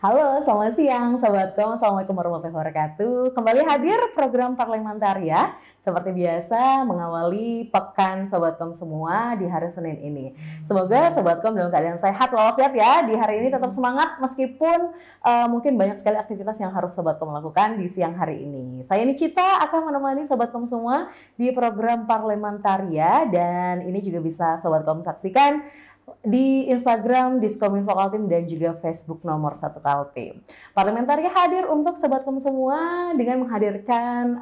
Halo, selamat siang Sobatkom. Assalamualaikum warahmatullahi wabarakatuh. Kembali hadir program Parlementaria. Seperti biasa, mengawali pekan Sobatkom semua di hari Senin ini. Semoga Sobatkom dalam keadaan sehat walafiat ya. Di hari ini tetap semangat meskipun mungkin banyak sekali aktivitas yang harus Sobatkom lakukan di siang hari ini. Saya Nicita akan menemani Sobatkom semua di program Parlementaria. Dan ini juga bisa Sobatkom saksikan di Instagram Diskominfo Kaltim dan juga Facebook nomor 1 Kaltim. Parlementaria hadir untuk Sobatkom semua dengan menghadirkan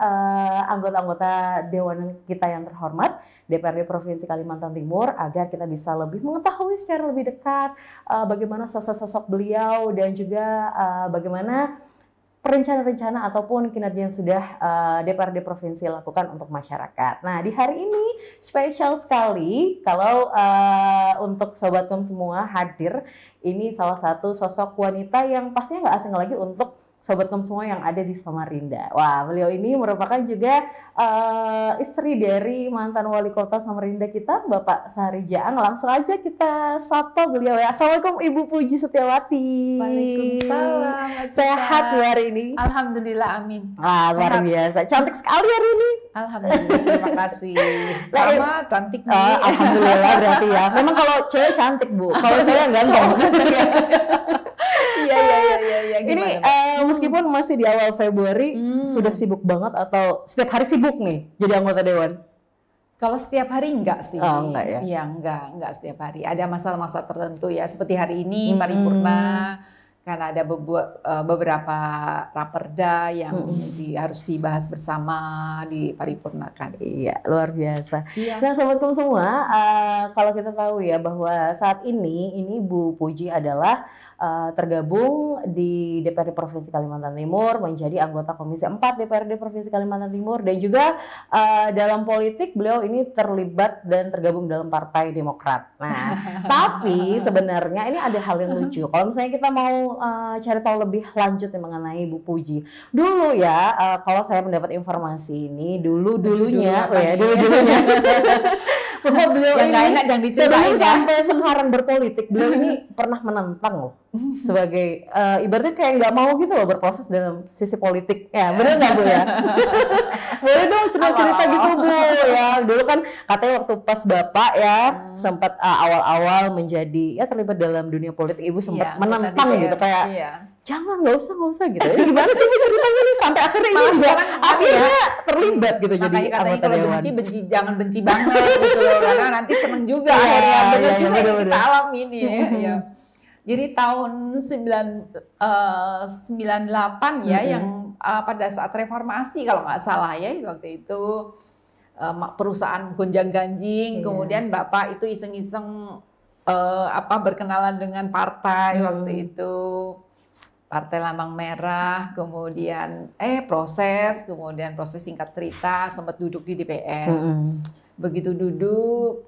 anggota-anggota Dewan kita yang terhormat DPRD Provinsi Kalimantan Timur agar kita bisa lebih mengetahui secara lebih dekat bagaimana sosok-sosok beliau dan juga bagaimana rencana-rencana ataupun kinerja yang sudah DPRD Provinsi lakukan untuk masyarakat. Nah, di hari ini spesial sekali kalau untuk Sobatkom semua hadir. Ini salah satu sosok wanita yang pastinya nggak asing lagi untuk Sobatkom semua yang ada di Samarinda. Wah, beliau ini merupakan juga istri dari mantan wali kota Samarinda kita, Bapak Sahari Jaang. Langsung aja kita sapa beliau ya. Assalamualaikum Ibu Puji Setiawati. Waalaikumsalam. Sehat hari ini? Alhamdulillah, amin. Wah, luar biasa. Cantik sekali hari ini. Alhamdulillah, terima kasih. Sama cantik nih. Alhamdulillah berarti ya. Memang kalau cewek cantik, Bu. Kalau cewek ganteng. Iya. Ini meskipun masih di awal Februari, sudah sibuk banget atau setiap hari sibuk nih jadi anggota dewan? Kalau setiap hari enggak sih. Oh, enggak ya? Iya, enggak setiap hari. Ada masa-masa tertentu ya, seperti hari ini paripurna. Karena ada beberapa raperda yang harus dibahas bersama di paripurnakan. Iya, luar biasa. Iya. Nah, Sobatkom semua, kalau kita tahu ya bahwa saat ini Bu Puji adalah tergabung di DPRD Provinsi Kalimantan Timur, menjadi anggota Komisi 4 DPRD Provinsi Kalimantan Timur, dan juga dalam politik beliau ini terlibat dan tergabung dalam Partai Demokrat. Nah, tapi sebenarnya ini ada hal yang lucu. Kalau misalnya kita mau cari tahu lebih lanjut nih mengenai Bu Puji. Dulu ya, kalau saya mendapat informasi ini, dulu-dulunya. Bahwa beliau yang ini enak yang diceritain ya. sampai sekarang berpolitik, beliau ini pernah menentang loh sebagai ibaratnya kayak nggak mau gitu loh berproses dalam sisi politik. Ya benar nggak Bu ya? Boleh dong cerita-cerita gitu Bu ya. Dulu kan katanya waktu pas Bapak ya sempat awal-awal menjadi ya terlibat dalam dunia politik, Ibu sempat menentang gitu kayak jangan nggak usah gitu. Ya, gimana sih Bu ceritanya nih sampai akhirnya ini akhirnya terlibat gitu jadi katanya anggota kalau dewan. benci jangan benci banget gitu loh, karena nanti seneng juga akhirnya. Benar juga yang kita alami nih ya. Jadi tahun 98 ya yang pada saat reformasi kalau nggak salah ya waktu itu perusahaan gonjang-ganjing, kemudian Bapak itu iseng-iseng berkenalan dengan partai waktu itu. Partai Lambang Merah, kemudian proses singkat cerita sempat duduk di DPR. Begitu duduk,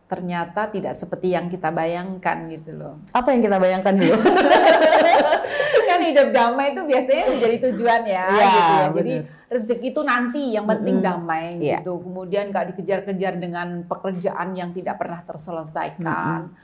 ternyata tidak seperti yang kita bayangkan gitu loh. Apa yang kita bayangkan dulu? Kan hidup damai itu biasanya menjadi tujuan ya, gitu ya. Jadi rezeki itu nanti, yang penting damai gitu. Kemudian gak dikejar-kejar dengan pekerjaan yang tidak pernah terselesaikan.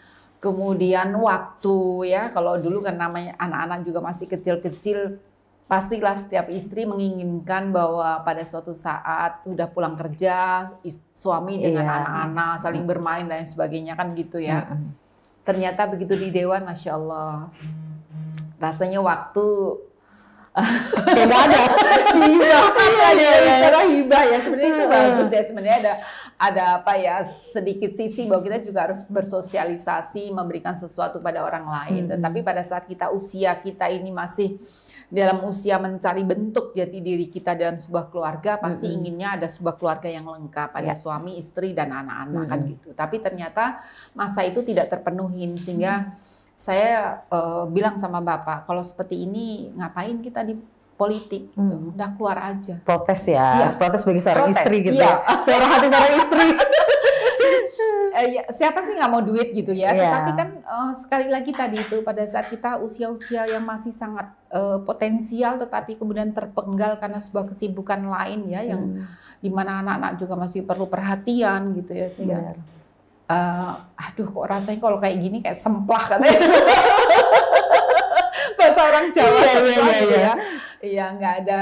Kemudian waktu ya, kalau dulu kan namanya anak-anak juga masih kecil-kecil, pastilah setiap istri menginginkan bahwa pada suatu saat udah pulang kerja, suami dengan anak-anak saling bermain dan sebagainya kan gitu ya. Ternyata begitu di Dewan, Masya Allah, rasanya waktu nggak ada hibah ya, sebenarnya itu bagus ya. Sebenarnya ada sedikit sisi bahwa kita juga harus bersosialisasi, memberikan sesuatu pada orang lain. Tetapi pada saat usia kita ini masih dalam usia mencari bentuk jati diri kita dalam sebuah keluarga, pasti inginnya ada sebuah keluarga yang lengkap, ada suami, istri, dan anak-anak kan gitu. Tapi ternyata masa itu tidak terpenuhi, sehingga saya bilang sama Bapak, kalau seperti ini ngapain kita di politik, gitu. Udah keluar aja. Protes ya, protes bagi seorang istri gitu ya. Suara hati seorang istri. Siapa sih nggak mau duit gitu ya, tapi kan sekali lagi tadi itu pada saat kita usia-usia yang masih sangat potensial, tetapi kemudian terpenggal karena sebuah kesibukan lain ya, yang dimana anak-anak juga masih perlu perhatian gitu ya, sehingga aduh kok rasanya kalau kayak gini kayak semplah katanya. bahasa orang Jawa. Iya. Iya, nggak ada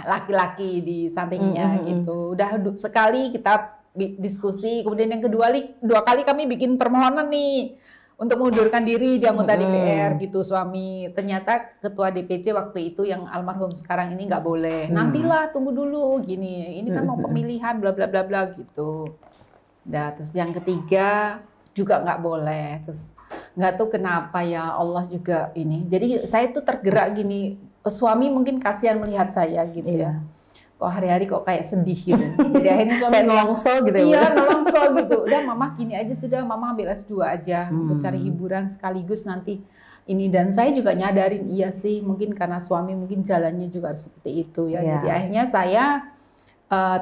laki-laki di sampingnya gitu. Udah sekali kita diskusi, kemudian yang dua kali kami bikin permohonan nih untuk mengundurkan diri di anggota DPR gitu suami. Ternyata ketua DPC waktu itu yang almarhum sekarang ini nggak boleh. Nantilah, tunggu dulu gini. Ini kan mau pemilihan bla bla bla bla gitu. Nah, terus yang ketiga juga nggak boleh. Terus nggak tahu kenapa ya Allah juga ini. Jadi saya tuh tergerak gini. Suami mungkin kasihan melihat saya gitu ya. Kok hari-hari kok kayak sedih gitu. Jadi akhirnya suami nolongso gitu ya. Iya, nolongso gitu. Udah mama gini aja sudah, mama ambil S2 aja untuk cari hiburan sekaligus nanti ini. Dan saya juga nyadarin iya sih, mungkin karena suami mungkin jalannya juga harus seperti itu ya. Jadi akhirnya saya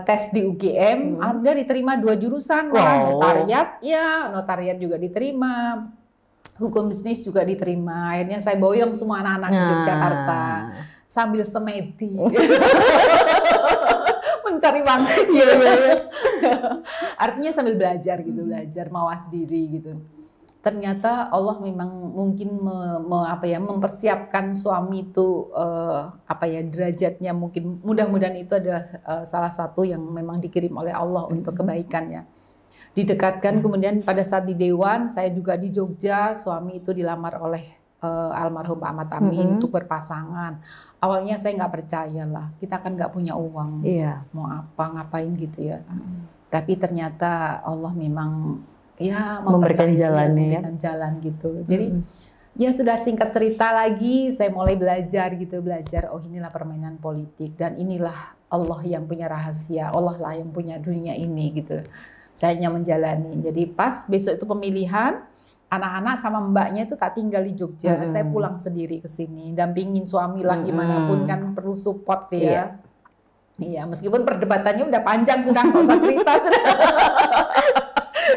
tes di UGM, alhamdulillah diterima 2 jurusan, notariat, ya notariat juga diterima. Hukum bisnis juga diterima. Akhirnya saya boyong semua anak-anak di Yogyakarta sambil semedi. Mencari wangsit ya. Artinya sambil belajar gitu, belajar mawas diri gitu. Ternyata Allah memang mungkin mempersiapkan suami itu derajatnya mungkin mudah-mudahan itu adalah salah satu yang memang dikirim oleh Allah untuk kebaikannya. Didekatkan, kemudian pada saat di Dewan, saya juga di Jogja, suami itu dilamar oleh almarhum Pak Ahmad Amin untuk berpasangan. Awalnya saya nggak percaya lah, kita kan nggak punya uang, mau ngapain gitu ya. Tapi ternyata Allah memang memberikan jalannya, memberikan jalan gitu. Jadi ya sudah singkat cerita lagi, saya mulai belajar, oh inilah permainan politik dan inilah Allah yang punya rahasia, Allah lah yang punya dunia ini gitu. Saya hanya menjalani. Jadi pas besok itu pemilihan, anak-anak sama mbaknya itu tak tinggal di Jogja. Saya pulang sendiri ke sini, dampingin suami lah gimana pun kan perlu support ya. Iya, meskipun perdebatannya udah panjang sudah, nggak usah cerita sudah.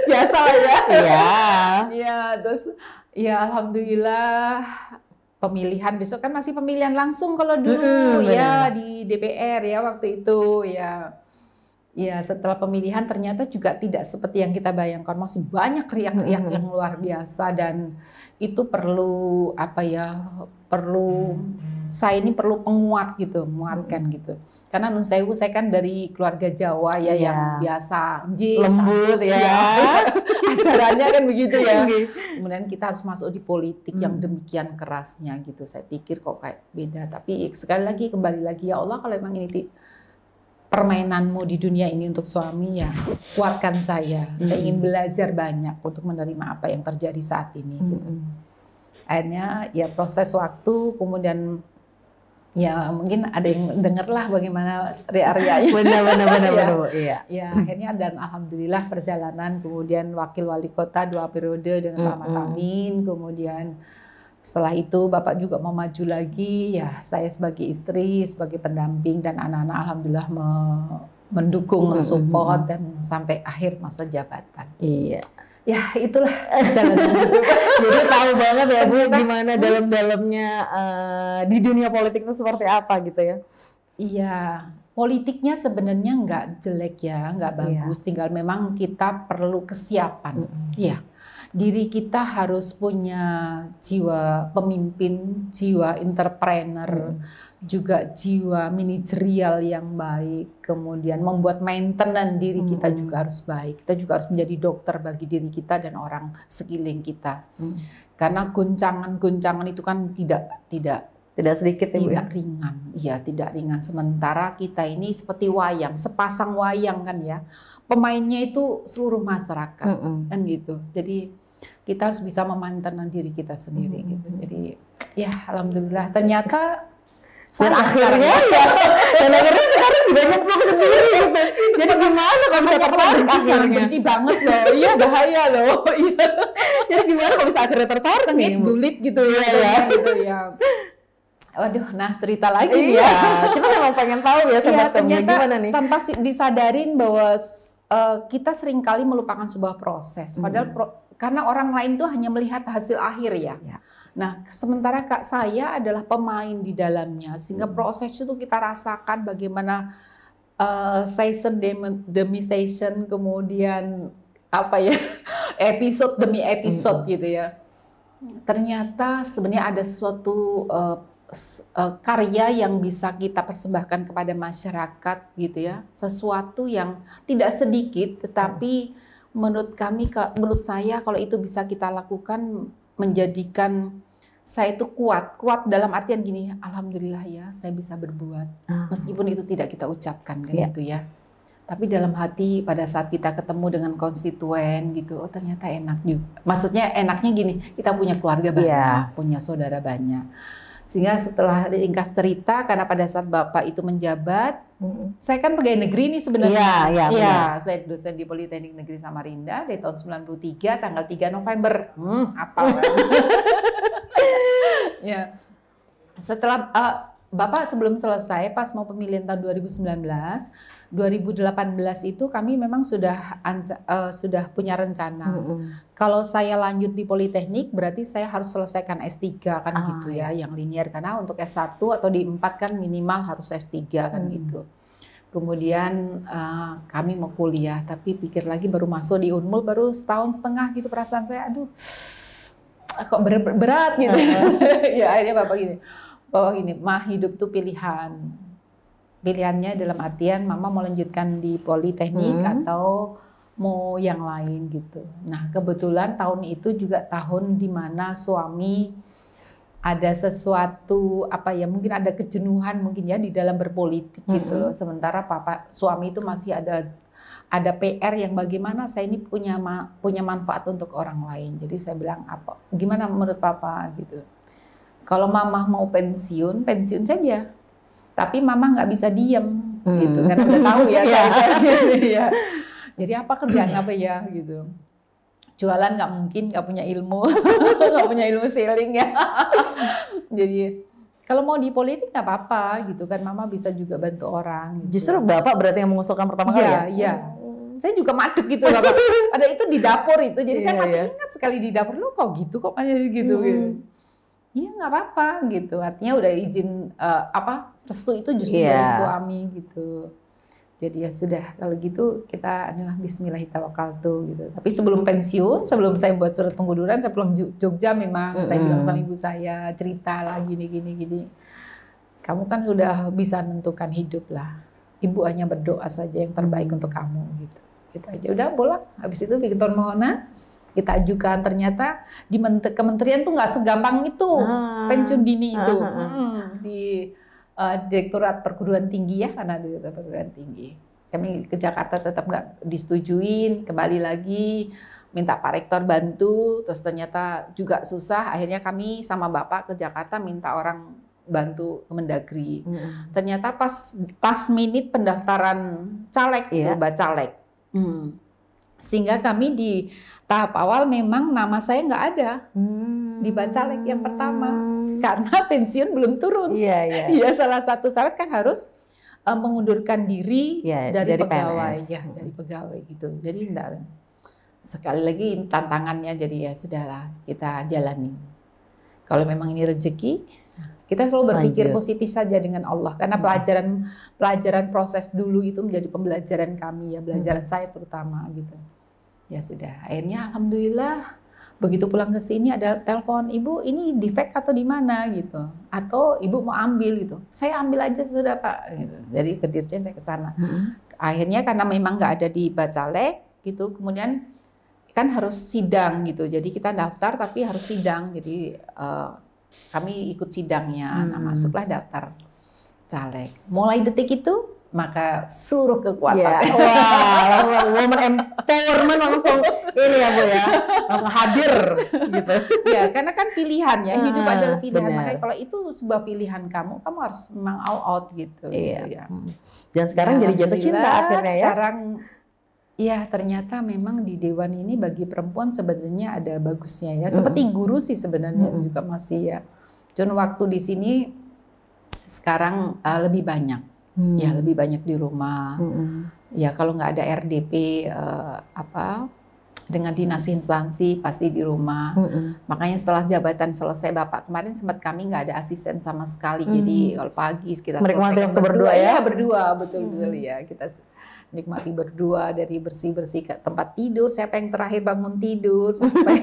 Biasa lah ya. Iya, terus ya alhamdulillah pemilihan besok kan masih pemilihan langsung kalau dulu ya di DPR ya waktu itu ya. Ya, setelah pemilihan ternyata juga tidak seperti yang kita bayangkan, masih banyak riak-riak yang luar biasa dan itu perlu saya ini perlu penguat gitu, menguatkan gitu. Karena nun sewu saya kan dari keluarga Jawa ya yang biasa lembut ya. Acaranya kan begitu ya. Kemudian kita harus masuk di politik yang demikian kerasnya gitu. Saya pikir kok kayak beda, tapi sekali lagi kembali lagi ya Allah, kalau memang ini permainanmu di dunia ini untuk suami ya kuatkan saya. Saya ingin belajar banyak untuk menerima apa yang terjadi saat ini. Akhirnya ya proses waktu, kemudian ya mungkin ada yang dengar lah bagaimana ria-rianya. Benar. Ya akhirnya dan alhamdulillah perjalanan, kemudian wakil wali kota 2 periode dengan Pak Ahmad Amin, kemudian setelah itu Bapak juga mau maju lagi, ya saya sebagai istri, sebagai pendamping dan anak-anak alhamdulillah mendukung, mensupport dan sampai akhir masa jabatan. Iya. Ya itulah perjalanan hidup. Jadi tahu banget ya Bu gimana dalam-dalamnya di dunia politik itu seperti apa gitu ya. Iya, politiknya sebenarnya nggak jelek ya, nggak bagus, tinggal memang kita perlu kesiapan. Iya. Diri kita harus punya jiwa pemimpin, jiwa entrepreneur, juga jiwa manajerial yang baik. Kemudian membuat maintenance diri kita juga harus baik. Kita juga harus menjadi dokter bagi diri kita dan orang sekeliling kita. Karena guncangan-guncangan itu kan tidak sedikit ya, tidak ringan. Iya, tidak ringan. Sementara kita ini seperti wayang, sepasang wayang kan ya. Pemainnya itu seluruh masyarakat kan gitu. Jadi kita harus bisa memantenkan diri kita sendiri gitu. Jadi ya alhamdulillah ternyata dan akhirnya sekarang juga nyemplung sendiri gitu. Jadi gimana kalau bisa tertarik akhirnya? Benci banget loh. Iya bahaya loh. Iya. Jadi gimana kalau bisa akhirnya tertarik? Sengit dulit gitu ya. Waduh, nah cerita lagi ya. Kita memang pengen tahu ya ternyata gimana nih. Tanpa disadarin bahwa kita seringkali melupakan sebuah proses. Padahal karena orang lain tuh hanya melihat hasil akhir ya. Nah, sementara Kak saya adalah pemain di dalamnya, sehingga proses itu kita rasakan bagaimana season demi season, kemudian episode demi episode gitu ya. ternyata sebenarnya ada suatu karya yang bisa kita persembahkan kepada masyarakat gitu ya, sesuatu yang tidak sedikit tetapi menurut saya kalau itu bisa kita lakukan menjadikan saya itu kuat dalam artian gini, alhamdulillah ya saya bisa berbuat meskipun itu tidak kita ucapkan kan gitu ya. Tapi dalam hati pada saat kita ketemu dengan konstituen gitu, oh ternyata enak juga. Maksudnya enaknya gini, kita punya keluarga banyak, punya saudara banyak. Sehingga setelah ringkas cerita, karena pada saat Bapak itu menjabat, saya kan pegawai negeri nih sebenarnya. Iya, saya dosen di Politeknik Negeri Samarinda dari tahun 93, tanggal 3 November. Hafal. Ya. Setelah Bapak sebelum selesai, pas mau pemilihan tahun 2018 itu kami memang sudah punya rencana. Kalau saya lanjut di Politeknik, berarti saya harus selesaikan S3 kan gitu ya, yang linear. Karena untuk S1 atau di 4 kan minimal harus S3 kan gitu. Kemudian kami mau kuliah, tapi pikir lagi baru masuk di Unmul baru setahun setengah gitu, perasaan saya, aduh kok berat gitu. Ya akhirnya Bapak gini, mah hidup tuh pilihan. Pilihannya dalam artian mama mau lanjutkan di Politeknik atau mau yang lain gitu. Nah kebetulan tahun itu juga tahun dimana suami ada sesuatu mungkin ada kejenuhan mungkin ya di dalam berpolitik gitu loh. Sementara suami itu masih ada PR yang bagaimana saya ini punya manfaat untuk orang lain. Jadi saya bilang gimana menurut papa gitu. Kalau mama mau pensiun saja. Tapi mama nggak bisa diem gitu, karena udah tahu ya. Ya. Jadi apa kerjaan apa ya gitu. Jualan nggak mungkin, nggak punya ilmu, nggak punya ilmu selling ya. Jadi kalau mau di politik nggak apa-apa gitu kan, mama bisa juga bantu orang. Gitu. Justru Bapak berarti yang mengusulkan pertama kali ya? Iya. Saya juga madek gitu Bapak. Ada itu di dapur itu, jadi saya masih ingat sekali di dapur, lu kok gitu kok kayak gitu. Iya nggak apa-apa gitu, artinya udah izin restu itu justru dari suami gitu. Jadi ya sudah kalau gitu kita adalah Bismillahirrahmanirrahim gitu. Tapi sebelum pensiun, sebelum saya buat surat pengunduran, saya pulang Jogja memang saya bilang sama ibu saya, cerita lah gini. Kamu kan udah bisa menentukan hidup lah. Ibu hanya berdoa saja yang terbaik untuk kamu gitu. Gitu aja udah bolak. Habis itu bikin permohonan. Kita ajukan, ternyata di kementerian tuh nggak segampang itu pensiun dini itu di Direktorat Perguruan Tinggi ya, karena Direktorat Perguruan Tinggi kami ke Jakarta tetap nggak disetujuin, kembali lagi minta Pak Rektor bantu, terus ternyata juga susah, akhirnya kami sama Bapak ke Jakarta minta orang bantu Kemendagri. Ternyata pas minute pendaftaran caleg itu Bacalek. Sehingga kami di tahap awal memang nama saya nggak ada di Bacalek yang pertama karena pensiun belum turun. Iya, salah satu syarat kan harus mengundurkan diri dari pegawai, dari pegawai gitu. Jadi enggak. Sekali lagi tantangannya, jadi ya sudahlah kita jalani. Kalau memang ini rezeki, kita selalu berpikir positif saja dengan Allah, karena pelajaran proses dulu itu menjadi pembelajaran kami ya, pelajaran saya terutama gitu. Ya sudah, akhirnya alhamdulillah begitu pulang ke sini ada telepon, ibu ini defect atau di mana gitu, atau ibu mau ambil gitu, saya ambil aja sudah Pak gitu. Jadi ke Dirjen saya ke sana. Akhirnya karena memang nggak ada di Bacalek gitu, kemudian kan harus sidang gitu, jadi kita daftar tapi harus sidang, jadi kami ikut sidangnya, masuklah daftar caleg. Mulai detik itu maka seluruh kekuatan. Wah, woman empowerment langsung ini ya Bu ya, langsung hadir gitu. Ya, karena kan pilihan ya, hidup adalah pilihan. Makanya kalau itu sebuah pilihan kamu harus memang all out gitu. Iya. Dan sekarang jadi jatuh cinta akhirnya ya. Sekarang ya ternyata memang di Dewan ini bagi perempuan sebenarnya ada bagusnya ya. Seperti guru sih sebenarnya juga masih ya. Cuma waktu di sini sekarang lebih banyak. Ya lebih banyak di rumah. Ya kalau nggak ada RDP dengan dinas instansi pasti di rumah. Makanya setelah jabatan selesai Bapak kemarin sempat kami nggak ada asisten sama sekali. Jadi kalau pagi kita menikmati waktu berdua ya. Berdua betul-betul ya, kita nikmati berdua, dari bersih-bersih ke tempat tidur, siapa yang terakhir bangun tidur sampai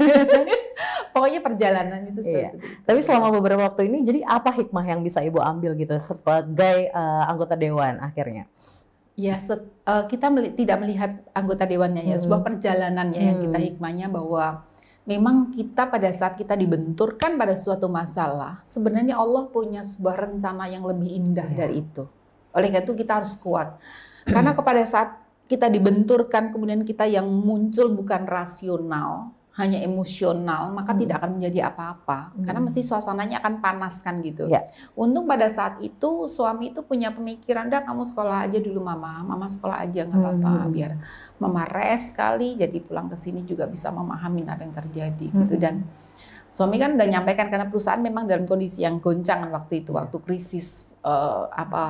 Pokoknya perjalanan itu Iya. Tapi selama beberapa waktu ini, jadi apa hikmah yang bisa Ibu ambil gitu sebagai anggota dewan akhirnya? Ya, kita tidak melihat anggota dewannya ya, sebuah perjalanannya yang kita hikmahnya bahwa memang kita pada saat kita dibenturkan pada suatu masalah, sebenarnya Allah punya sebuah rencana yang lebih indah dari itu. Oleh karena itu kita harus kuat. Karena pada saat kita dibenturkan, kemudian kita yang muncul bukan rasional, hanya emosional, maka tidak akan menjadi apa-apa. Karena mesti suasananya akan panas kan gitu. Untung pada saat itu suami itu punya pemikiran, dah kamu sekolah aja dulu mama sekolah aja nggak apa-apa, biar mama rest sekali, jadi pulang ke sini juga bisa memahami apa yang terjadi gitu. Dan suami kan udah nyampaikan karena perusahaan memang dalam kondisi yang goncangan waktu itu, waktu krisis 98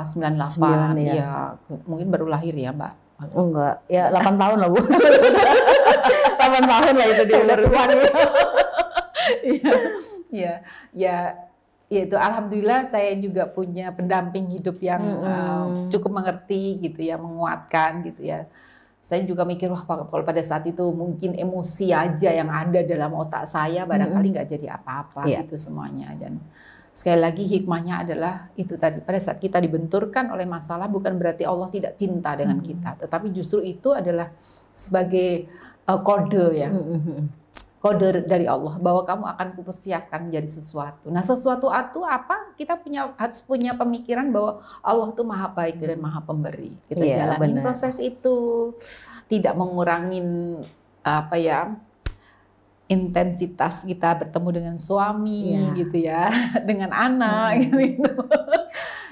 ya, mungkin baru lahir ya Mbak. Oh enggak, ya 8 tahun lah Bu. 8 tahun lah itu dia udah tua nih. Ya itu alhamdulillah saya juga punya pendamping hidup yang cukup mengerti gitu ya, menguatkan gitu ya. Saya juga mikir wah kalau pada saat itu mungkin emosi aja yang ada dalam otak saya barangkali nggak jadi apa-apa gitu semuanya. Dan sekali lagi hikmahnya adalah itu tadi, pada saat kita dibenturkan oleh masalah bukan berarti Allah tidak cinta dengan kita, tetapi justru itu adalah sebagai kode ya, kode dari Allah bahwa kamu akan kupersiapkan menjadi sesuatu. Nah sesuatu itu apa? Kita harus punya pemikiran bahwa Allah itu maha baik dan maha pemberi. Kita jalanin proses itu, tidak mengurangin apa ya, intensitas kita bertemu dengan suami gitu ya, dengan anak gitu.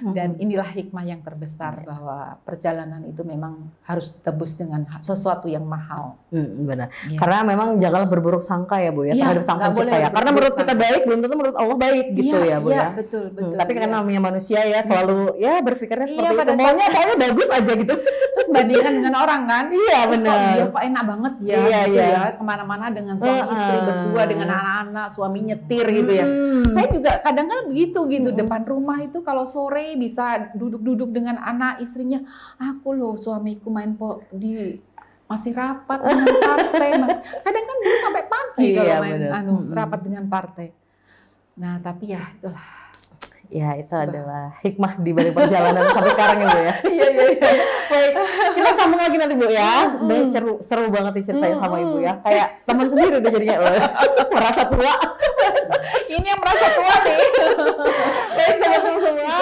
Dan inilah hikmah yang terbesar bahwa perjalanan itu memang harus ditebus dengan sesuatu yang mahal. Benar. Karena memang janganlah berburuk sangka ya Bu ya terhadap sang pencipta ya. Karena menurut kita baik belum tentu menurut Allah baik gitu ya Bu ya. Betul. Tapi karena namanya manusia ya selalu ya berpikirnya seperti itu. Maunya kayaknya bagus aja gitu. Terus bandingkan dengan orang kan? Iya benar. Dia kok enak banget ya gitu ya. Kemana-mana dengan suami istri berdua dengan anak-anak, suami nyetir gitu ya. Saya juga kadang-kadang begitu gitu. Depan rumah itu kalau sore bisa duduk-duduk dengan anak istrinya. Aku loh suamiku main masih rapat dengan partai. Kadang kan dulu sampai pagi kalau main rapat dengan partai. Nah tapi ya itulah. Ya itu adalah hikmah di balik perjalanan sampai sekarang ya Bu ya. Iya. Baik, kita sambung lagi nanti Bu ya. Seru banget diceritain sama Ibu ya. Kayak teman sendiri udah jadinya loh. Merasa tua. Ini yang merasa tua nih. Baik teman-teman semua,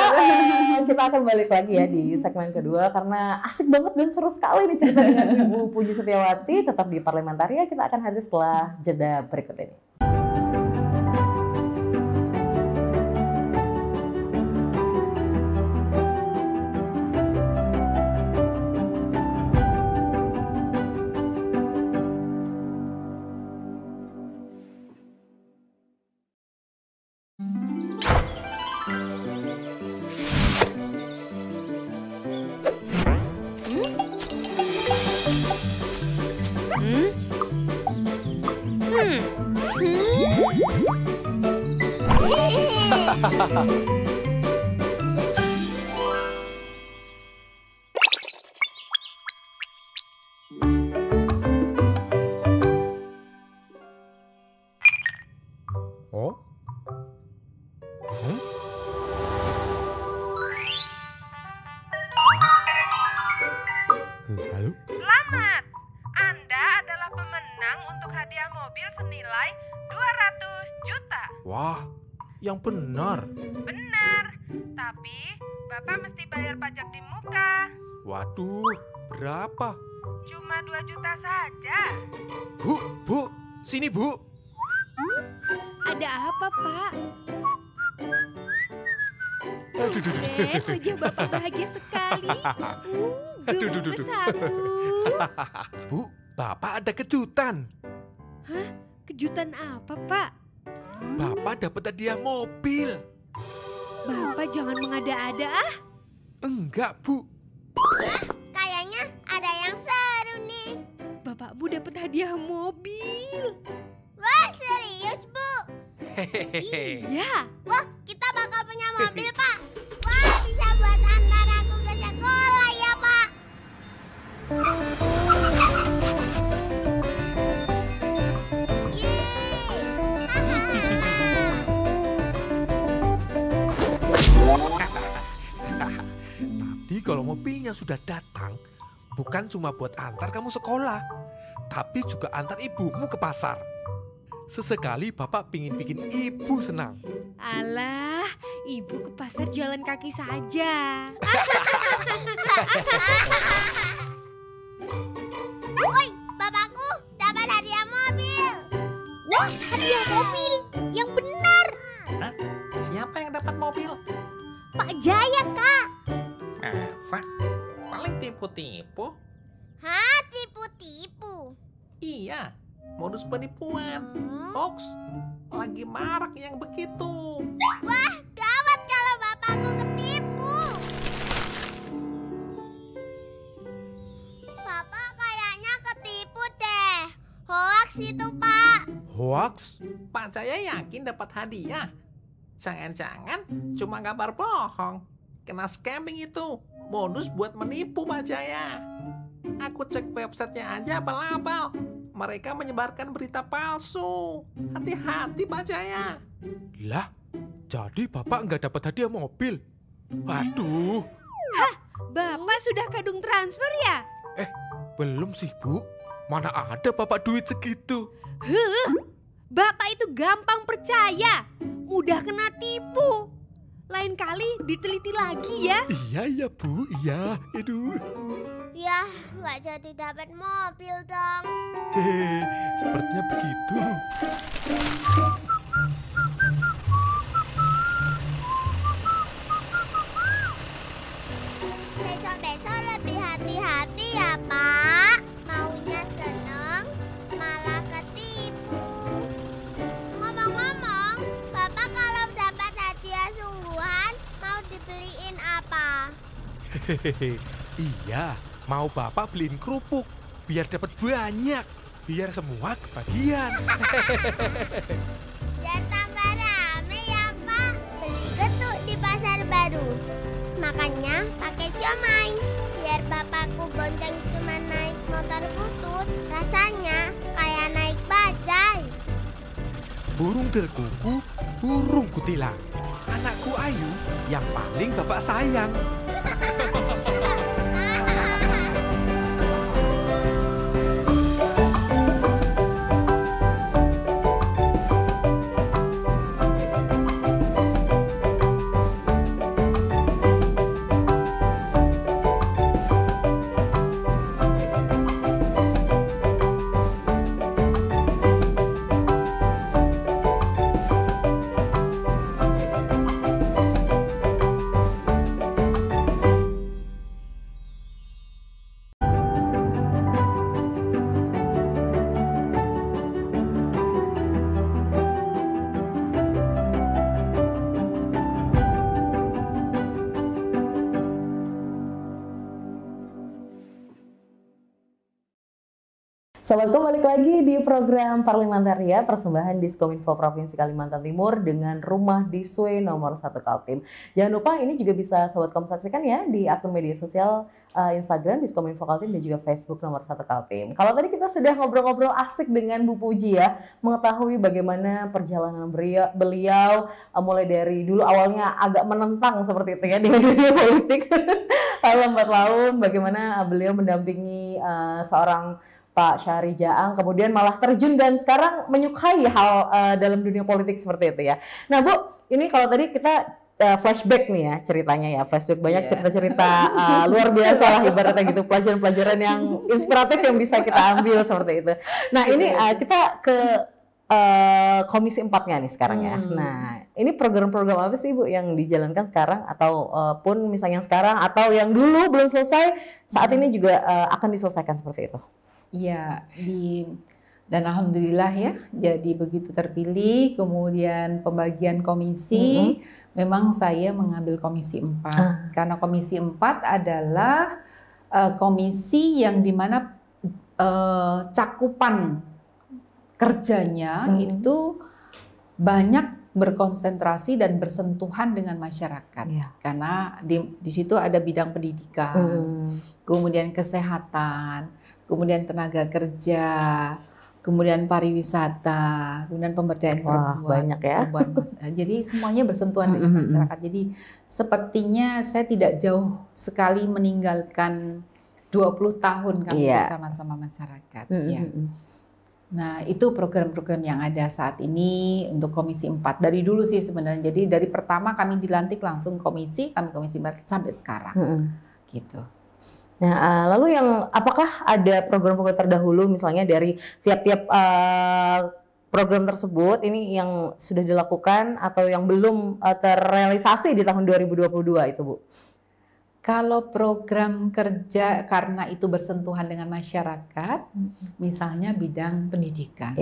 kita akan balik lagi ya di segmen kedua karena asik banget dan seru sekali nih cerita dengan Ibu Puji Setiawati. Tetap di Parlementaria, kita akan hadir setelah jeda berikut ini. Halo? Selamat! Anda adalah pemenang untuk hadiah mobil senilai 200 juta. Wah, yang benar. Benar, tapi Bapak mesti bayar pajak di muka. Waduh, berapa? Cuma 2 juta saja. Bu, sini Bu. Ada apa, Pak? Aduh. Wajah Bapak bahagia sekali. Gemes aku. Bu, Bapak ada kejutan. Hah? Kejutan apa, Pak? Bapak dapat hadiah mobil. Bapak jangan mengada-ada ah. Enggak, Bu. Kayaknya ada yang seru nih. Bapakmu dapat hadiah mobil. Wah, serius, Bu? Hehehe. Iya. Wah, kita bakal punya mobil, Pak. Wah, bisa buat antar aku ke sekolah ya, Pak. Yeay. yang sudah datang bukan cuma buat antar kamu sekolah, tapi juga antar ibumu ke pasar. Sesekali Bapak pingin bikin ibu senang. Alah, ibu ke pasar jalan kaki saja. Woi, bapakku dapat hadiah mobil. Wah, hadiah mobil yang benar. Hah? Siapa yang dapat mobil? Pak Jaya, Kak. Asa, paling tipu-tipu. Hah, tipu-tipu? Iya, modus penipuan. Hoax, lagi marak yang begitu. Wah, gawat kalau bapakku ketipu. Bapak kayaknya ketipu deh. Hoax itu, Pak. Hoax? Pak Jaya yakin dapat hadiah. Jangan-jangan cuma kabar bohong. Kena scamming itu. Modus buat menipu Pak Jaya. Aku cek websitenya aja abal-abal. Mereka menyebarkan berita palsu. Hati-hati Pak Jaya. Lah, jadi Bapak nggak dapat hadiah mobil? Waduh, Bapak sudah kadung transfer ya? belum sih Bu. Mana ada Bapak duit segitu? Bapak itu gampang percaya, mudah kena tipu. Lain kali diteliti lagi ya. Iya ya Bu, iya. Aduh. Ya, nggak jadi dapat mobil dong. Hehe, sepertinya begitu. Besok-besok lebih hati-hati ya, Pak. Maunya seneng, malah ketipu. Ngomong-ngomong, Bapak kalau dapat hadiah sungguhan, mau dibeliin apa? Hehehe, iya. Mau Bapak beliin kerupuk biar dapat banyak, biar semua kebagian. Biar tambah rame ya, Pak. Beli getuk di pasar baru. Makanya pakai siomay. Biar bapakku bonceng cuma naik motor butut, rasanya kayak naik bajai. Burung derkuku, burung kutilang. Anakku Ayu yang paling Bapak sayang. Sobatku, balik lagi di program Parlimentaria persembahan Diskominfo Provinsi Kalimantan Timur dengan Rumah Diswe nomor 1 Kaltim. Jangan lupa ini juga bisa Sobatkom saksikan ya di akun media sosial Instagram Diskominfo Kaltim dan juga Facebook nomor 1 Kaltim. Kalau tadi kita sudah ngobrol-ngobrol asik dengan Bu Puji ya, mengetahui bagaimana perjalanan beliau mulai dari dulu awalnya agak menentang seperti itu ya di dunia politik. Lambat laun bagaimana beliau mendampingi seorang Pak Syahri Jaang, kemudian malah terjun dan sekarang menyukai hal dalam dunia politik seperti itu ya. Nah Bu, ini kalau tadi kita flashback nih ya ceritanya ya, flashback banyak cerita-cerita luar biasa lah ibaratnya gitu, pelajaran-pelajaran yang inspiratif yang bisa kita ambil seperti itu. Nah ini kita ke Komisi 4-nya nih sekarang ya. Nah ini program-program apa sih Bu yang dijalankan sekarang atau pun misalnya yang sekarang atau yang dulu belum selesai saat ini juga akan diselesaikan seperti itu? Iya, dan alhamdulillah ya, jadi begitu terpilih, kemudian pembagian komisi, memang saya mengambil komisi 4. Karena komisi 4 adalah komisi yang dimana cakupan kerjanya itu banyak berkonsentrasi dan bersentuhan dengan masyarakat. Karena di situ ada bidang pendidikan, kemudian kesehatan, kemudian tenaga kerja, kemudian pariwisata, kemudian pemberdayaan perempuan, banyak ya. Jadi semuanya bersentuhan dengan masyarakat. Jadi sepertinya saya tidak jauh sekali meninggalkan 20 tahun kami bersama-sama masyarakat. Ya. Nah, itu program-program yang ada saat ini untuk Komisi 4. Dari dulu sih sebenarnya. Jadi dari pertama kami dilantik langsung Komisi 4 sampai sekarang. Gitu. Nah, lalu apakah ada program-program terdahulu misalnya dari tiap-tiap program tersebut ini yang sudah dilakukan atau yang belum terrealisasi di tahun 2022 itu, Bu? Kalau program kerja karena itu bersentuhan dengan masyarakat, misalnya bidang pendidikan,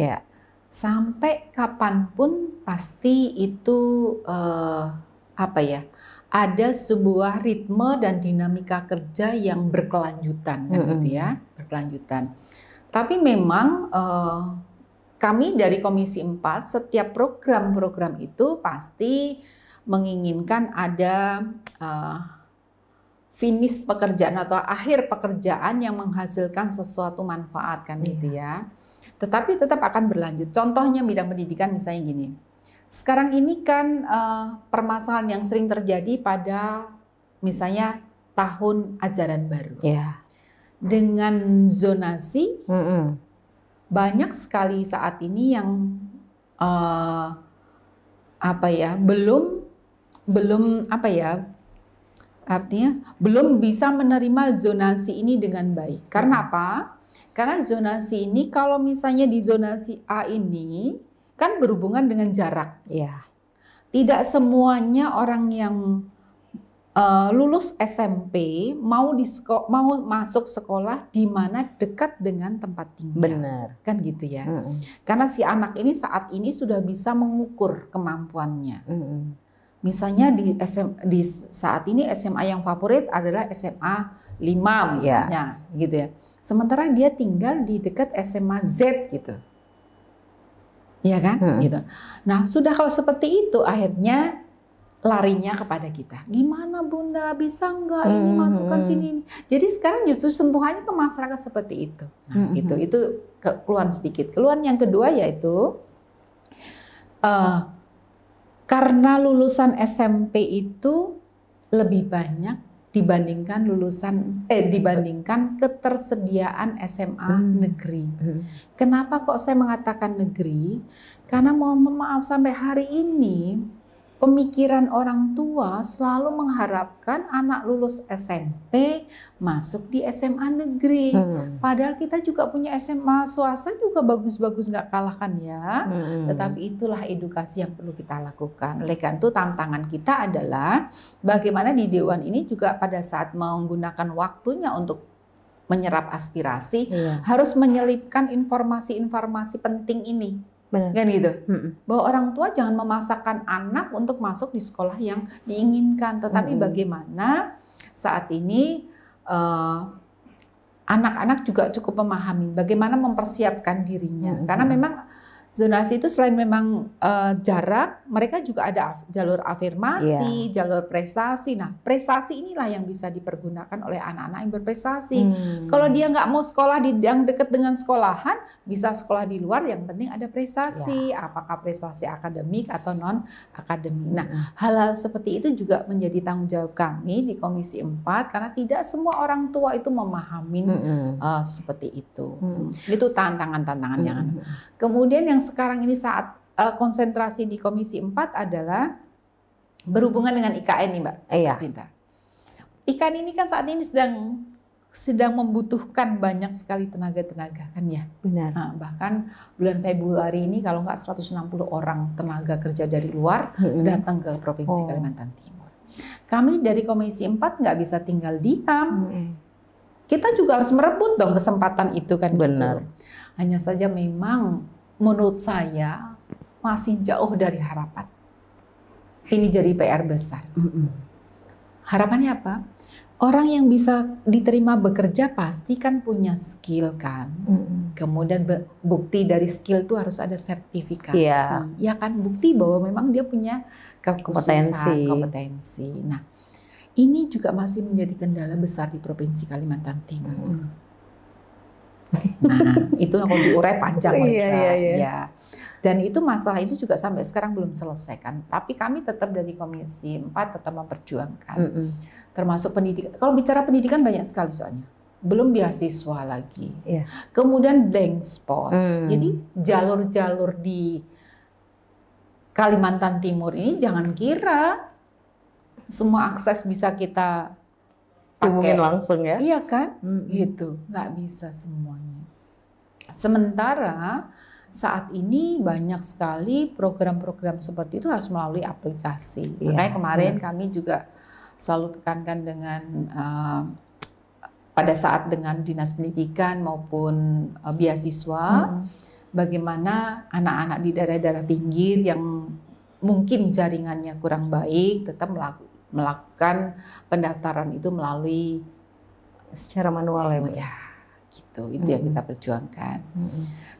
sampai kapanpun pasti itu ada sebuah ritme dan dinamika kerja yang berkelanjutan, kan gitu ya, berkelanjutan. Tapi memang kami dari Komisi 4 setiap program-program itu pasti menginginkan ada finish pekerjaan atau akhir pekerjaan yang menghasilkan sesuatu manfaat, kan gitu ya. Tetapi tetap akan berlanjut. Contohnya bidang pendidikan misalnya gini. Sekarang ini kan permasalahan yang sering terjadi pada misalnya tahun ajaran baru. Dengan zonasi banyak sekali saat ini yang belum bisa menerima zonasi ini dengan baik. Karena apa? Karena zonasi ini kalau misalnya di zonasi A ini kan berhubungan dengan jarak. Tidak semuanya orang yang lulus SMP mau masuk sekolah di mana dekat dengan tempat tinggal. Benar. Kan gitu ya. Karena si anak ini saat ini sudah bisa mengukur kemampuannya. Misalnya di saat ini SMA yang favorit adalah SMA 5 misalnya, gitu ya. Sementara dia tinggal di dekat SMA Z gitu. Iya kan? Gitu. Nah, sudah kalau seperti itu akhirnya larinya kepada kita. Gimana Bunda, bisa nggak ini masukkan sini? Jadi sekarang justru sentuhannya ke masyarakat seperti itu. Nah, gitu. Itu keluhan sedikit. Keluhan yang kedua yaitu karena lulusan SMP itu lebih banyak dibandingkan dibandingkan ketersediaan SMA negeri. Kenapa kok saya mengatakan negeri? Karena mohon maaf sampai hari ini pemikiran orang tua selalu mengharapkan anak lulus SMP masuk di SMA negeri. Padahal kita juga punya SMA swasta juga bagus-bagus, nggak kalahkan ya. Tetapi itulah edukasi yang perlu kita lakukan. Oleh karena itu tantangan kita adalah bagaimana di Dewan ini juga pada saat menggunakan waktunya untuk menyerap aspirasi harus menyelipkan informasi-informasi penting ini. Benar. Kan gitu. Bahwa orang tua jangan memaksakan anak untuk masuk di sekolah yang diinginkan, tetapi bagaimana saat ini anak-anak juga cukup memahami bagaimana mempersiapkan dirinya. Karena memang zonasi itu selain memang jarak, mereka juga ada jalur afirmasi, jalur prestasi. Nah, prestasi inilah yang bisa dipergunakan oleh anak-anak yang berprestasi. Kalau dia nggak mau sekolah yang dekat dengan sekolahan, bisa sekolah di luar. Yang penting ada prestasi, apakah prestasi akademik atau non akademik. Nah, hal-hal seperti itu juga menjadi tanggung jawab kami di Komisi 4 karena tidak semua orang tua itu memahami seperti itu. Itu tantangan-tantangan yang ada. Kemudian yang sekarang ini saat konsentrasi di Komisi 4 adalah berhubungan dengan IKN nih Mbak Cinta. IKN ini kan saat ini sedang membutuhkan banyak sekali tenaga-tenaga kan ya. Benar. Nah, bahkan bulan Februari ini kalau nggak 160 orang tenaga kerja dari luar datang ke Provinsi Kalimantan Timur. Kami dari Komisi 4 nggak bisa tinggal diam. Kita juga harus merebut dong kesempatan itu kan. Benar. Gitu. Hanya saja memang menurut saya masih jauh dari harapan. Ini jadi PR besar. Harapannya apa? Orang yang bisa diterima bekerja pasti kan punya skill kan. Kemudian bukti dari skill itu harus ada sertifikasi. Ya kan, bukti bahwa memang dia punya kompetensi. Nah, ini juga masih menjadi kendala besar di Provinsi Kalimantan Timur. Nah, itu kalau diurai panjang Iya, mereka. iya. Ya. Dan itu masalah itu juga sampai sekarang belum selesai kan. Tapi kami tetap dari Komisi 4 tetap memperjuangkan. Termasuk pendidikan. Kalau bicara pendidikan banyak sekali soalnya. Belum beasiswa lagi. Iya. Kemudian blank spot. Jadi jalur-jalur di Kalimantan Timur ini jangan kira semua akses bisa kita Hubungin pakai langsung ya. Iya kan? Gitu. Nggak bisa semuanya. Sementara saat ini banyak sekali program-program seperti itu harus melalui aplikasi. Iya. Makanya kemarin kami juga selalu tekankan dengan pada saat dengan Dinas Pendidikan maupun beasiswa, bagaimana anak-anak di daerah-daerah pinggir yang mungkin jaringannya kurang baik tetap melakukan pendaftaran itu melalui Secara manual ya, Bu? ya gitu. Itu yang kita perjuangkan.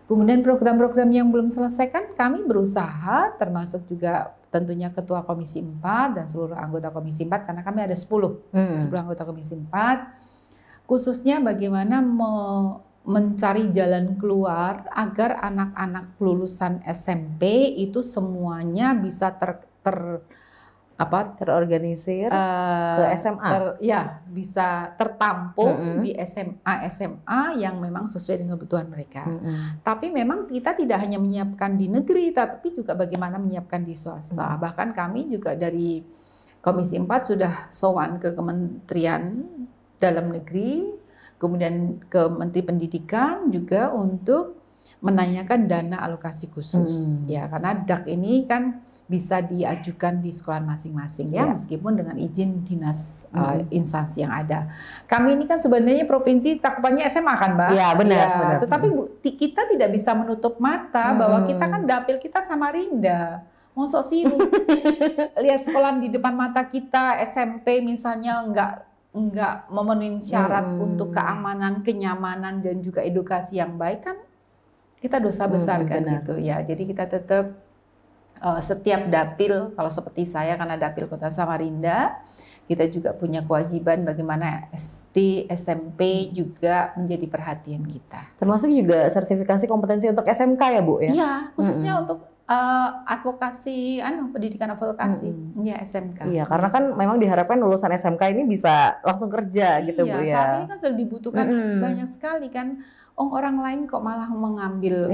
Kemudian program-program yang belum selesai kan kami berusaha, termasuk juga tentunya Ketua Komisi 4 dan seluruh anggota Komisi 4, karena kami ada 10 anggota Komisi 4, khususnya bagaimana mencari jalan keluar agar anak-anak lulusan SMP itu semuanya bisa terorganisir ke SMA. Bisa tertampung di SMA yang memang sesuai dengan kebutuhan mereka. Tapi memang kita tidak hanya menyiapkan di negeri, tapi juga bagaimana menyiapkan di swasta. Bahkan kami juga dari Komisi 4 sudah sowan ke Kementerian Dalam Negeri, kemudian ke Menteri Pendidikan juga untuk menanyakan dana alokasi khusus. Ya, karena DAK ini kan bisa diajukan di sekolah masing-masing ya, meskipun dengan izin dinas instansi yang ada. Kami ini kan sebenarnya provinsi cakupannya SMA kan, Mbak? Iya, benar, benar. Tetapi kita tidak bisa menutup mata bahwa kita kan dapil kita Samarinda. Mosok sih lihat sekolah di depan mata kita SMP misalnya enggak memenuhi syarat untuk keamanan, kenyamanan dan juga edukasi yang baik, kan kita dosa besar kan gitu ya. Jadi kita tetap setiap dapil, kalau seperti saya karena dapil Kota Samarinda, kita juga punya kewajiban bagaimana SD, SMP juga menjadi perhatian kita. Termasuk juga sertifikasi kompetensi untuk SMK ya, Bu ya? Iya, khususnya untuk advokasi, pendidikan advokasi, ya SMK. Iya, karena kan memang diharapkan lulusan SMK ini bisa langsung kerja gitu, Bu ya. Saat ini kan sedang dibutuhkan banyak sekali kan. Orang lain kok malah mengambil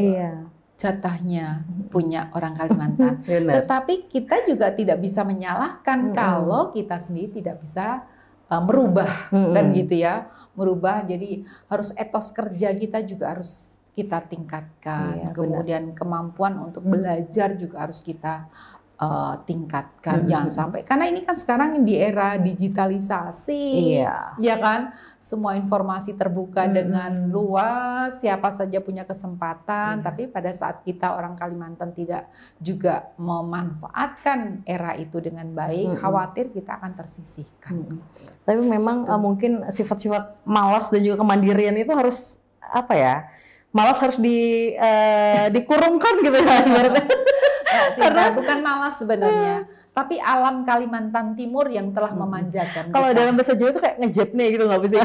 jatahnya punya orang Kalimantan. Tetapi kita juga tidak bisa menyalahkan kalau kita sendiri tidak bisa merubah kan gitu ya. Merubah, jadi harus etos kerja kita juga harus kita tingkatkan. Kemudian kemampuan untuk belajar juga harus kita tingkatkan. Jangan sampai, karena ini kan sekarang di era digitalisasi, ya kan, semua informasi terbuka dengan luas, siapa saja punya kesempatan. Tapi pada saat kita orang Kalimantan tidak juga memanfaatkan era itu dengan baik, khawatir kita akan tersisihkan. Tapi memang mungkin sifat-sifat malas dan juga kemandirian itu harus malas harus dikurungkan gitu ya ibaratnya. Karena bukan malas sebenarnya, tapi alam Kalimantan Timur yang telah memanjakan. Kalau dalam bahasa Jawa itu kayak ngejepne gitu, nggak bisa.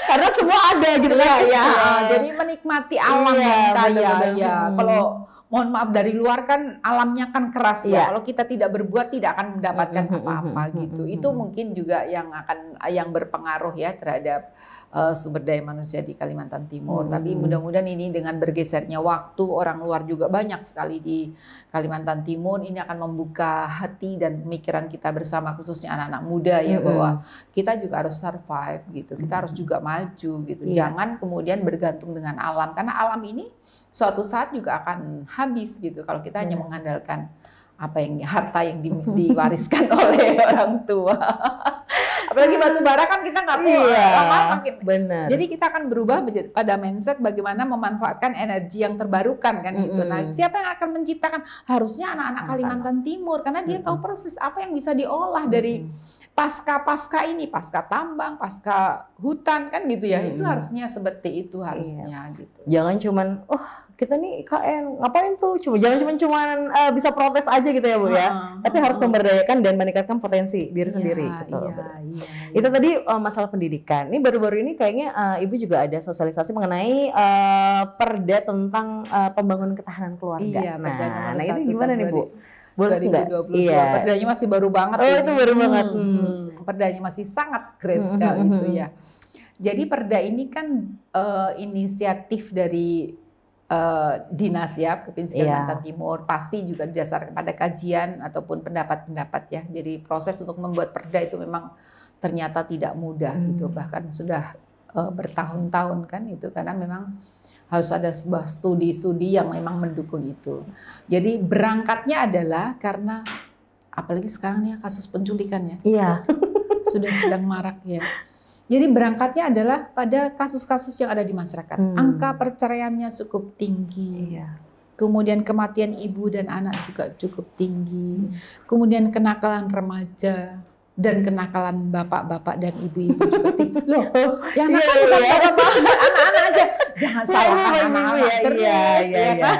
Karena semua ada gitu ya. Jadi menikmati alam yang kaya ya. Kalau mohon maaf dari luar kan alamnya kan keras ya. Kalau kita tidak berbuat tidak akan mendapatkan apa-apa gitu. Itu mungkin juga yang berpengaruh ya terhadap sumber daya manusia di Kalimantan Timur. Tapi mudah-mudahan ini dengan bergesernya waktu, orang luar juga banyak sekali di Kalimantan Timur, ini akan membuka hati dan pemikiran kita bersama, khususnya anak-anak muda ya, bahwa kita juga harus survive gitu. Kita harus juga maju gitu. Jangan kemudian bergantung dengan alam, karena alam ini suatu saat juga akan habis gitu kalau kita hanya mengandalkan harta yang diwariskan oleh orang tua. Apalagi batu bara kan kita nggak makin. Benar. Jadi kita akan berubah pada mindset bagaimana memanfaatkan energi yang terbarukan kan gitu. Nah, siapa yang akan menciptakan? Harusnya anak-anak Kalimantan Timur, karena dia tahu persis apa yang bisa diolah dari pasca ini, pasca tambang, pasca hutan kan gitu ya. Itu harusnya seperti itu harusnya gitu. Jangan cuman kita nih IKN ngapain tuh, jangan cuma bisa protes aja gitu ya Bu ya, tapi harus memberdayakan dan meningkatkan potensi diri sendiri gitu. Itu tadi masalah pendidikan. Ini baru-baru ini kayaknya Ibu juga ada sosialisasi mengenai perda tentang pembangunan ketahanan keluarga. Nah ini gimana nih Bu? 2022. Perdanya masih baru banget. Itu baru banget. Perdanya masih sangat fresh sekali itu ya. Jadi perda ini kan inisiatif dari dinas ya Provinsi Kalimantan Timur, pasti juga didasarkan pada kajian ataupun pendapat-pendapat ya. Jadi proses untuk membuat perda itu memang ternyata tidak mudah gitu, bahkan sudah bertahun-tahun kan itu, karena memang harus ada sebuah studi-studi yang memang mendukung itu. Jadi berangkatnya adalah karena apalagi sekarang ya kasus penculikan ya. Iya. Sudah sedang marak ya. Jadi berangkatnya adalah pada kasus-kasus yang ada di masyarakat. Angka perceraiannya cukup tinggi. Kemudian kematian ibu dan anak juga cukup tinggi. Kemudian kenakalan remaja dan kenakalan bapak-bapak dan ibu-ibu juga tinggi. Loh, yang nakal bukan bapak-bapak, anak-anak aja. Jangan salahkan anak-anak terus, ya kan?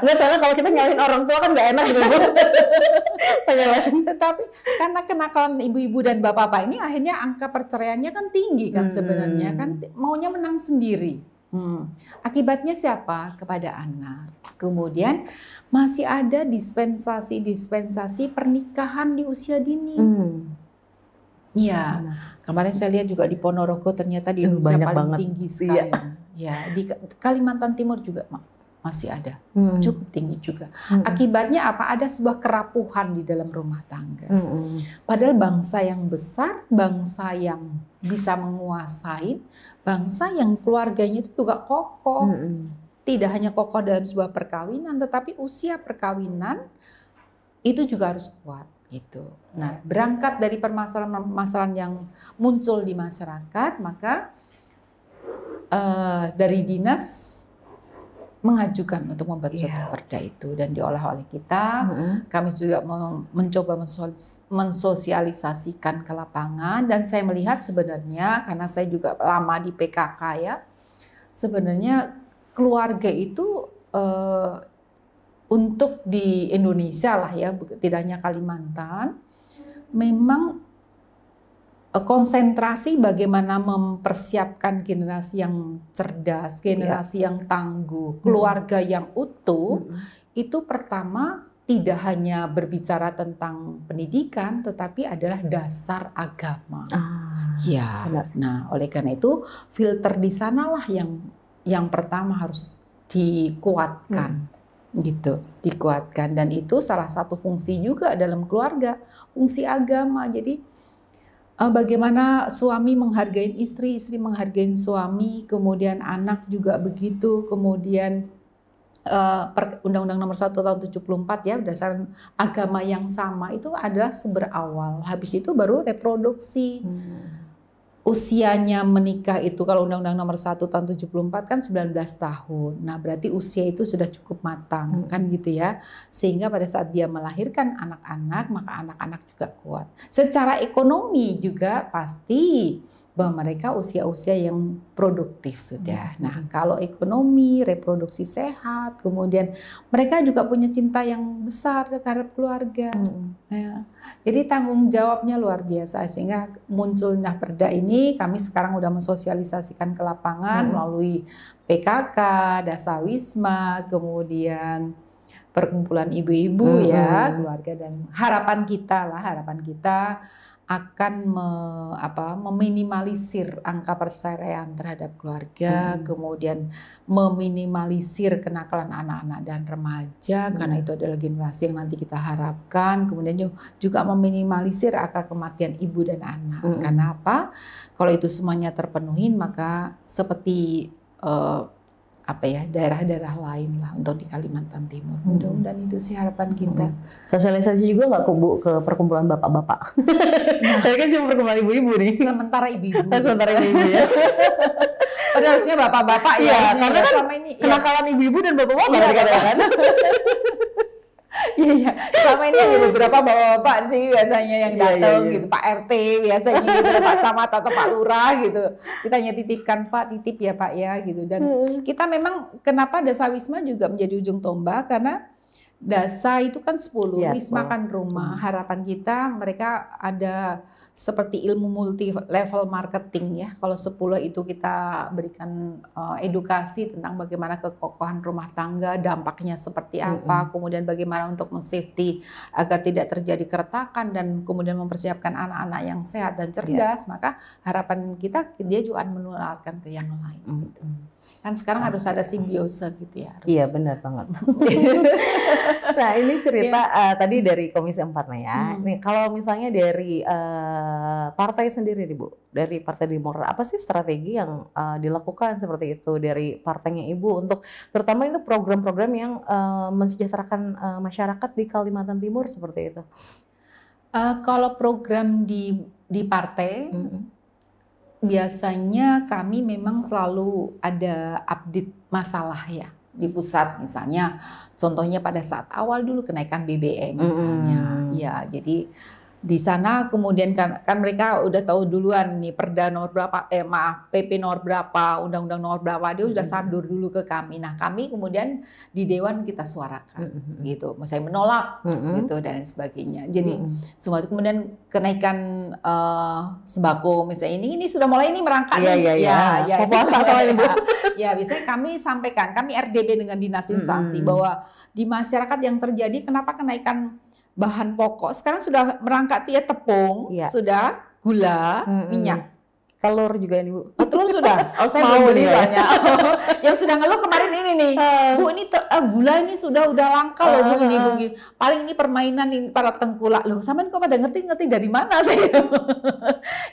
Nggak salah kalau kita nyalahin orang tua kan nggak enak gitu. Tetapi karena kenakalan ibu-ibu dan bapak-bapak ini akhirnya angka perceraiannya kan tinggi kan sebenarnya kan, maunya menang sendiri. Akibatnya siapa? Kepada anak. Kemudian masih ada dispensasi pernikahan di usia dini. Iya, kemarin saya lihat juga di Ponorogo ternyata di Indonesia paling tinggi sekali. Ya, di Kalimantan Timur juga masih ada, cukup tinggi juga. Akibatnya apa? Ada sebuah kerapuhan di dalam rumah tangga. Padahal bangsa yang besar, bangsa yang bisa menguasai, bangsa yang keluarganya itu juga kokoh. Tidak hanya kokoh dalam sebuah perkawinan, tetapi usia perkawinan itu juga harus kuat. Gitu. Nah, berangkat dari permasalahan-permasalahan yang muncul di masyarakat, maka dari dinas mengajukan untuk membuat suatu perda itu dan diolah oleh kita. Kami juga mencoba mensosialisasikan ke lapangan, dan saya melihat sebenarnya karena saya juga lama di PKK ya, sebenarnya keluarga itu untuk di Indonesia lah ya, tidak hanya Kalimantan, memang konsentrasi bagaimana mempersiapkan generasi yang cerdas, generasi yang tangguh, keluarga yang utuh, itu pertama tidak hanya berbicara tentang pendidikan, tetapi adalah dasar agama. Nah oleh karena itu filter di sanalah yang pertama harus dikuatkan. Gitu, dikuatkan, dan itu salah satu fungsi juga dalam keluarga, fungsi agama. Jadi bagaimana suami menghargai istri, istri menghargai suami, kemudian anak juga begitu, kemudian Undang-Undang Nomor 1 Tahun 74 ya, berdasarkan agama yang sama itu adalah sumber awal. Habis itu baru reproduksi. Usianya menikah itu kalau Undang-Undang Nomor 1 Tahun 74 kan 19 tahun. Nah, berarti usia itu sudah cukup matang kan gitu ya. Sehingga pada saat dia melahirkan anak-anak, maka anak-anak juga kuat. Secara ekonomi juga pasti bahwa mereka usia-usia yang produktif sudah. Nah, kalau ekonomi, reproduksi sehat, kemudian mereka juga punya cinta yang besar terhadap keluarga. Ya. Jadi tanggung jawabnya luar biasa, sehingga munculnya perda ini kami sekarang udah mensosialisasikan ke lapangan melalui PKK, Dasawisma, kemudian perkumpulan ibu-ibu ya, keluarga, dan harapan kita akan meminimalisir angka perceraian terhadap keluarga, kemudian meminimalisir kenakalan anak-anak dan remaja, karena itu adalah generasi yang nanti kita harapkan, kemudian juga meminimalisir angka kematian ibu dan anak. Karena apa? Kalau itu semuanya terpenuhi, maka seperti daerah-daerah lain lah untuk di Kalimantan Timur. Mudah-mudahan itu sih harapan kita. Sosialisasi juga nggak Bu ke perkumpulan bapak-bapak? Saya kan cuma perkumpulan ibu-ibu nih. Sementara ibu-ibu. Sementara ibu-ibu ya. Padahal harusnya bapak-bapak ya. Karena kan selama ini kenakalan ibu-ibu dan bapak-bapak dikatakan. Iya. Selama ini hanya beberapa bapak-bapak sih biasanya yang datang gitu, Pak RT biasanya gitu, Pak Camat atau Pak Lurah gitu. Kita hanya titipkan, Pak, titip ya Pak ya gitu. Dan kita memang kenapa Dasa Wisma juga menjadi ujung tombak karena Dasa itu kan 10, Wisma kan rumah. Harapan kita mereka ada seperti ilmu multi level marketing ya. Kalau 10 itu kita berikan edukasi tentang bagaimana kekokohan rumah tangga, dampaknya seperti apa, kemudian bagaimana untuk men-safety agar tidak terjadi keretakan dan kemudian mempersiapkan anak-anak yang sehat dan cerdas, maka harapan kita dia juga akan menularkan ke yang lain. Gitu. Kan sekarang harus ada simbiosa gitu ya. Harus. Iya benar banget. Nah ini cerita tadi dari Komisi 4 nih ya. Nih kalau misalnya dari partai sendiri nih Bu, dari Partai Demokrat, apa sih strategi yang dilakukan seperti itu dari partainya Ibu untuk terutama itu program-program yang mensejahterakan masyarakat di Kalimantan Timur seperti itu? Kalau program di partai, biasanya kami memang selalu ada update masalah ya di pusat misalnya. Contohnya pada saat awal dulu kenaikan BBM misalnya, ya jadi di sana kemudian kan mereka udah tahu duluan nih Perda nomor berapa, PP nomor berapa, Undang-Undang nomor berapa, dia sudah sandur dulu ke kami. Nah kami kemudian di Dewan kita suarakan gitu, misalnya menolak gitu dan sebagainya. Jadi semua itu kemudian kenaikan sembako misalnya ini sudah mulai ini merangkak nih. Ya biasanya kami sampaikan, kami RDB dengan dinas instansi bahwa di masyarakat yang terjadi kenapa kenaikan bahan pokok sekarang sudah merangkak ya tepung, sudah gula, minyak. Telur juga ini Bu. Telur sudah. Oh saya belum beli banyak. Yang sudah ngeluh kemarin ini nih. Bu ini gula ini udah langka loh Bu ini Bu. Paling ini permainan ini para tengkulak loh. Sampean kok pada ngerti dari mana saya?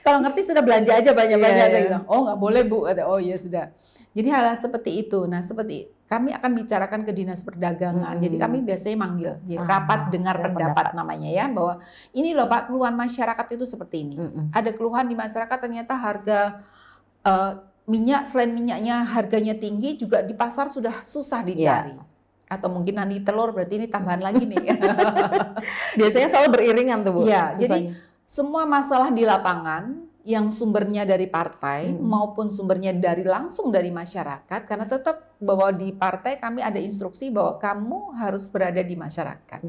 Kalau ngerti sudah belanja aja banyak-banyak saya bilang. Oh nggak boleh Bu. Oh iya sudah. Jadi hal seperti itu. Nah seperti kami akan bicarakan ke Dinas Perdagangan. Jadi kami biasanya manggil rapat dengar pendapat namanya ya, bahwa ini loh Pak keluhan masyarakat itu seperti ini. Ada keluhan di masyarakat ternyata harga minyak, selain minyaknya harganya tinggi juga di pasar sudah susah dicari. Atau mungkin nanti telur berarti ini tambahan lagi nih. Biasanya selalu beriringan tuh Bu. Iya, jadi semua masalah di lapangan yang sumbernya dari partai maupun sumbernya langsung dari masyarakat, karena tetap bahwa di partai kami ada instruksi bahwa kamu harus berada di masyarakat.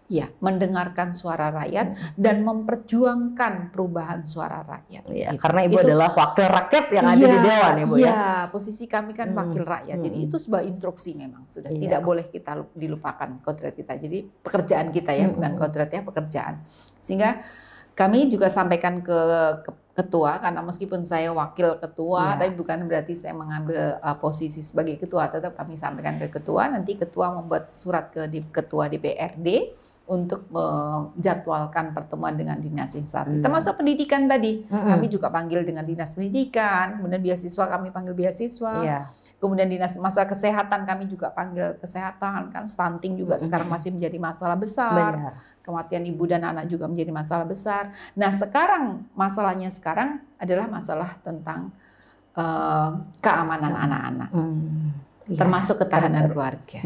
Ya, mendengarkan suara rakyat dan memperjuangkan perubahan suara rakyat. Ya, gitu. Karena Ibu adalah wakil rakyat yang ada di Dewan ya Bu ya. Iya, posisi kami kan wakil rakyat. Jadi itu sebuah instruksi memang sudah tidak boleh kita dilupakan kodrat kita. Jadi pekerjaan kita ya, bukan kodrat ya, pekerjaan. Sehingga kami juga sampaikan ke ketua, karena meskipun saya wakil ketua, tapi bukan berarti saya mengambil posisi sebagai ketua, tetap kami sampaikan ke ketua, nanti ketua membuat surat ke ketua DPRD untuk menjadwalkan pertemuan dengan dinas instansi. Termasuk pendidikan tadi, kami juga panggil dengan dinas pendidikan, kemudian beasiswa kami panggil beasiswa, kemudian dinas masalah kesehatan kami juga panggil kesehatan, kan stunting juga sekarang masih menjadi masalah besar. Kematian ibu dan anak juga menjadi masalah besar. Nah sekarang masalahnya sekarang adalah masalah tentang keamanan anak-anak, termasuk ketahanan keluarga.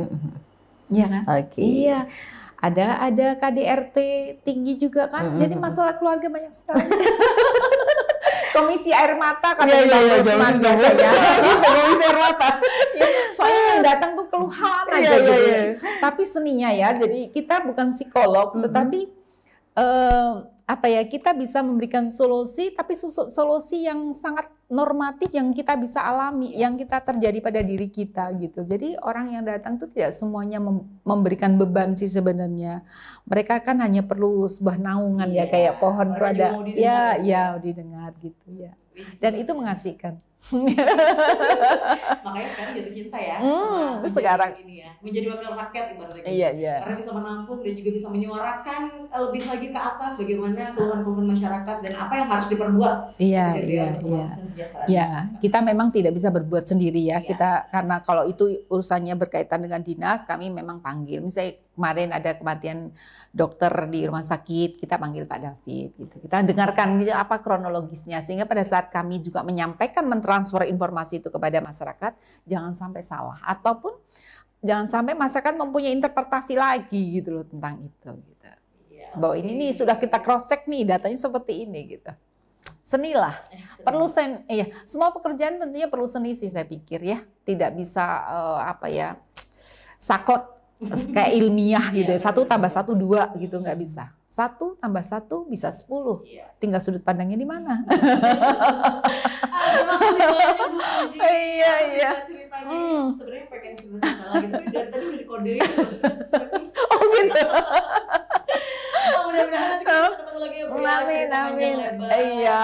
Iya kan? Iya. Ada KDRT tinggi juga kan. Jadi masalah keluarga banyak sekali. Komisi air mata kan biasanya. Komisi air mata. Soalnya yang datang tuh keluhan aja gitu. Tapi seninya ya, jadi kita bukan psikolog, tetapi kita bisa memberikan solusi, tapi solusi yang sangat normatif yang kita bisa alami, yang kita terjadi pada diri kita gitu. Jadi orang yang datang tuh tidak semuanya memberikan beban sih sebenarnya. Mereka kan hanya perlu sebuah naungan ya, kayak pohon itu ada didengar gitu ya. Dan itu mengasihkan. Makanya sekarang jatuh cinta ya. Sekarang ini ya, menjadi wakil rakyat ibaratnya. Iya. Karena bisa menampung dan juga bisa menyuarakan lebih lagi ke atas bagaimana keluhan-keluhan masyarakat dan apa yang harus diperbuat. Iya. Ya, kita memang tidak bisa berbuat sendiri ya. Kita karena kalau itu urusannya berkaitan dengan dinas, kami memang panggil. Misalnya kemarin ada kematian dokter di rumah sakit, kita panggil Pak David gitu. Kita dengarkan gitu apa kronologisnya, sehingga pada saat kami juga menyampaikan mentransfer informasi itu kepada masyarakat jangan sampai salah, ataupun jangan sampai masyarakat mempunyai interpretasi lagi gitu loh tentang itu gitu. Bahwa ini nih sudah kita cross check nih datanya seperti ini gitu. Seni lah, perlu semua pekerjaan tentunya perlu seni sih saya pikir ya, tidak bisa sakot kayak ilmiah gitu, 1 tambah 1 2 gitu, nggak bisa. 1 tambah 1 bisa 10, tinggal sudut pandangnya di mana. Iya. Sebenarnya pengen cerita gitu, tapi dari tadi udah dikodein. Oh gitu. Mudah-mudahan nanti kita bisa ketemu lagi ya Bu. Amin. Iya.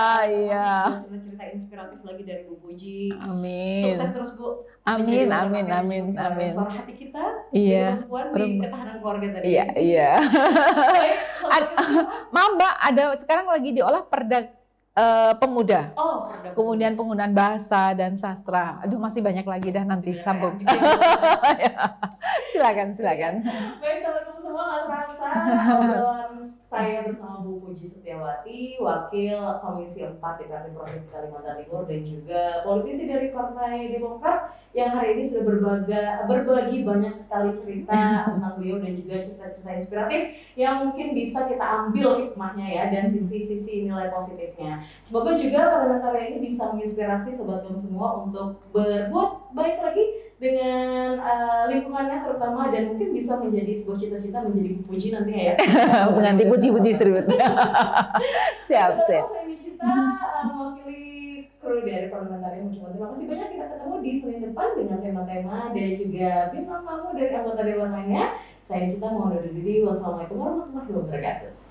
Cerita inspiratif lagi dari Bu Puji. Amin. Sukses terus Bu. Amin. Suara hati kita. Iya. Perempuan di ketahanan keluarga tadi. Iya. Maaf Mbak, ada sekarang lagi diolah perda pemuda. Kemudian penggunaan bahasa dan sastra. Aduh masih banyak lagi dah nanti sambung. Silakan. Baik sahabat semua, nggak terasa obrolan saya bersama Bu Puji Setiawati, Wakil Komisi 4 DPRD Provinsi Kalimantan Timur dan juga politisi dari Partai Demokrat yang hari ini sudah berbagi banyak sekali cerita tentang beliau dan juga cerita-cerita inspiratif yang mungkin bisa kita ambil hikmahnya ya dan sisi-sisi nilai positifnya. Semoga juga parlementarian ini bisa menginspirasi sobat kamu semua untuk berbuat baik lagi dengan lingkungannya terutama dan mungkin bisa menjadi sebuah cita-cita menjadi Bu Puji nantinya ya. Mengganti Puji serut. Siap. Saya Cita mewakili kru dari parlementarian mengucapkan terima kasih banyak. Kita ketemu di Senin depan dengan tema-tema dan juga bintang tamu dari anggota dewan lainnya. Saya Cita mohon undur diri. Wassalamualaikum warahmatullahi wabarakatuh.